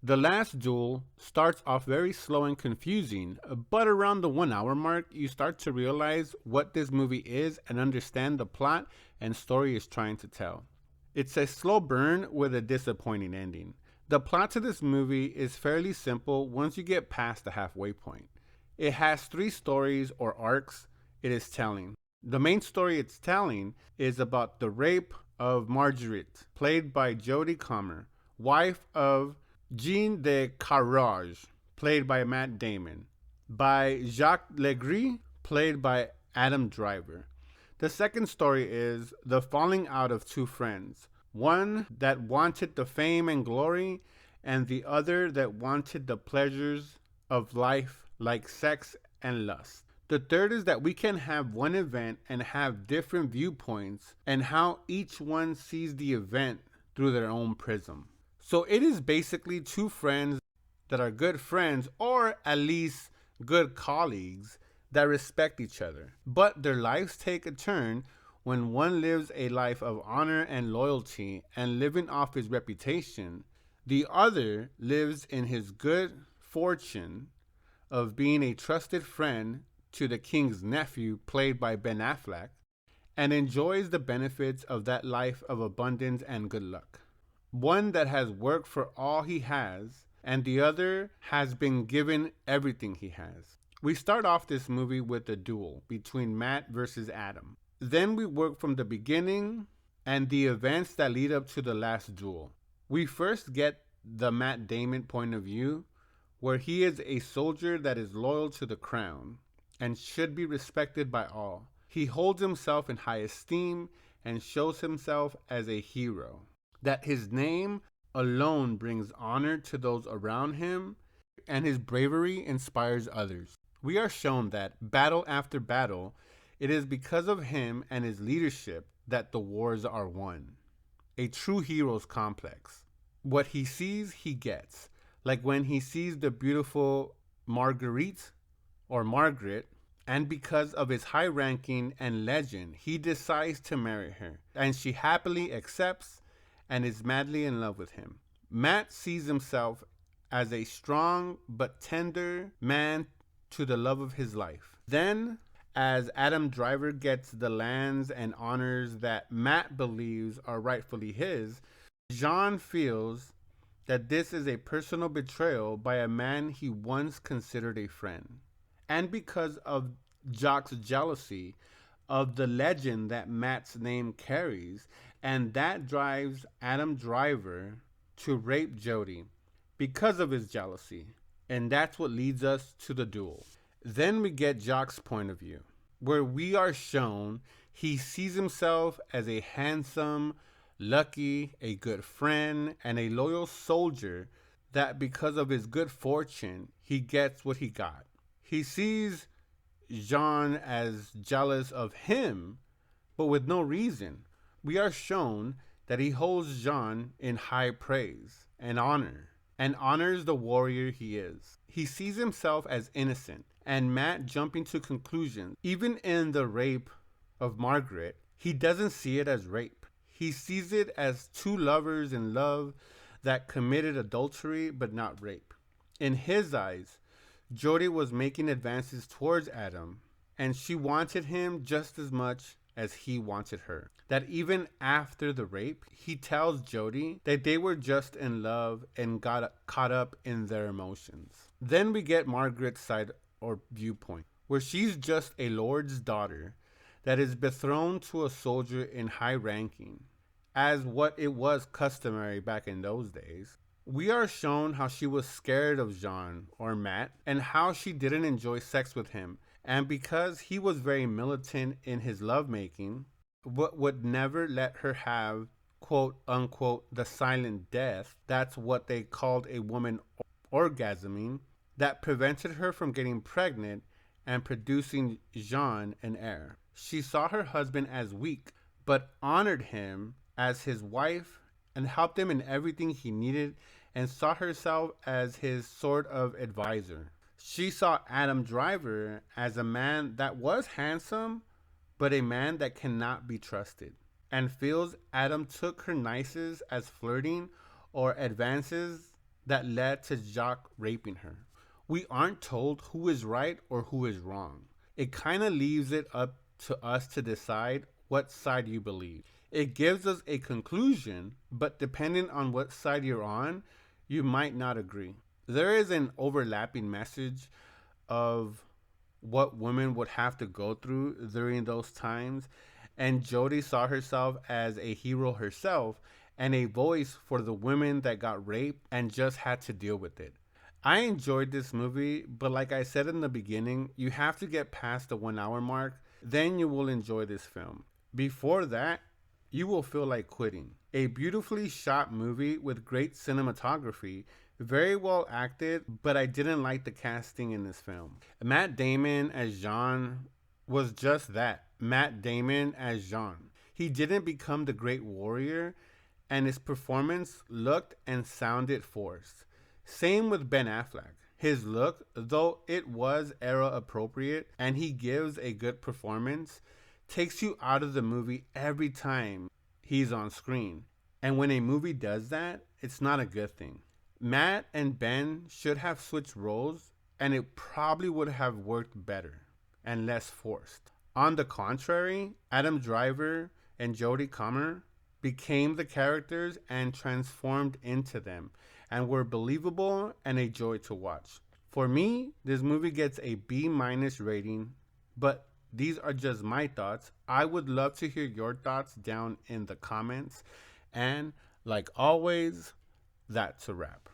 The Last Duel starts off very slow and confusing, but around the 1 hour mark, you start to realize what this movie is and understand the plot and story is trying to tell. It's a slow burn with a disappointing ending. The plot to this movie is fairly simple once you get past the halfway point. It has three stories or arcs it is telling. The main story it's telling is about the rape of Marguerite, played by Jodie Comer, wife of Jean de Carrage, played by Matt Damon, by Jacques Legris, played by Adam Driver. The second story is the falling out of two friends, one that wanted the fame and glory, and the other that wanted the pleasures of life like sex and lust. The third is that we can have one event and have different viewpoints and how each one sees the event through their own prism. So it is basically two friends that are good friends or at least good colleagues that respect each other. But their lives take a turn when one lives a life of honor and loyalty and living off his reputation. The other lives in his good fortune of being a trusted friend to the king's nephew, played by Ben Affleck, and enjoys the benefits of that life of abundance and good luck. One that has worked for all he has, and the other has been given everything he has. We start off this movie with a duel between Matt versus Adam. Then we work from the beginning and the events that lead up to the last duel. We first get the Matt Damon point of view, where he is a soldier that is loyal to the crown and should be respected by all. He holds himself in high esteem and shows himself as a hero. That his name alone brings honor to those around him, and his bravery inspires others. We are shown that battle after battle, it is because of him and his leadership that the wars are won. A true hero's complex. What he sees, he gets. Like when he sees the beautiful Marguerite or Margaret, and because of his high ranking and legend, he decides to marry her, and she happily accepts and is madly in love with him. Matt sees himself as a strong but tender man to the love of his life. Then, as Adam Driver gets the lands and honors that Matt believes are rightfully his, Jean feels that this is a personal betrayal by a man he once considered a friend. And because of Jacques' jealousy of the legend that Matt's name carries, and that drives Adam Driver to rape Jodie because of his jealousy. And that's what leads us to the duel. Then we get Jacques' point of view, where we are shown he sees himself as a handsome, lucky, a good friend, and a loyal soldier that because of his good fortune, he gets what he got. He sees Jean as jealous of him, but with no reason. We are shown that he holds Jean in high praise and honors the warrior he is. He sees himself as innocent, and Matt jumping to conclusions. Even in the rape of Margaret, he doesn't see it as rape. He sees it as two lovers in love that committed adultery but not rape. In his eyes, Jodie was making advances towards Adam, and she wanted him just as much as he wanted her. That even after the rape, he tells Jodie that they were just in love and got caught up in their emotions. Then we get Margaret's side or viewpoint, where she's just a lord's daughter that is betrothed to a soldier in high ranking, as what it was customary back in those days. We are shown how she was scared of Jean or Matt and how she didn't enjoy sex with him. And because he was very militant in his lovemaking, but would never let her have quote unquote the silent death, that's what they called a woman orgasming, that prevented her from getting pregnant and producing Jean an heir. She saw her husband as weak, but honored him as his wife and helped him in everything he needed and saw herself as his sort of advisor. She saw Adam Driver as a man that was handsome, but a man that cannot be trusted, and feels Adam took her nices as flirting or advances that led to Jacques raping her. We aren't told who is right or who is wrong. It kind of leaves it up to us to decide what side you believe. It gives us a conclusion, but depending on what side you're on, you might not agree. There is an overlapping message of what women would have to go through during those times, and Jodie saw herself as a hero herself and a voice for the women that got raped and just had to deal with it. I enjoyed this movie, but like I said in the beginning, you have to get past the 1 hour mark, then you will enjoy this film. Before that, you will feel like quitting. A beautifully shot movie with great cinematography, very well acted, but I didn't like the casting in this film. Matt Damon as Jean was just that, Matt Damon as Jean. He didn't become the great warrior, and his performance looked and sounded forced. Same with Ben Affleck. His look, though it was era appropriate and he gives a good performance, takes you out of the movie every time he's on screen. And when a movie does that, it's not a good thing. Matt and Ben should have switched roles and it probably would have worked better and less forced. On the contrary, Adam Driver and Jodie Comer became the characters and transformed into them and were believable and a joy to watch. For me, this movie gets a B minus rating, but these are just my thoughts. I would love to hear your thoughts down in the comments. And like always, that's a wrap.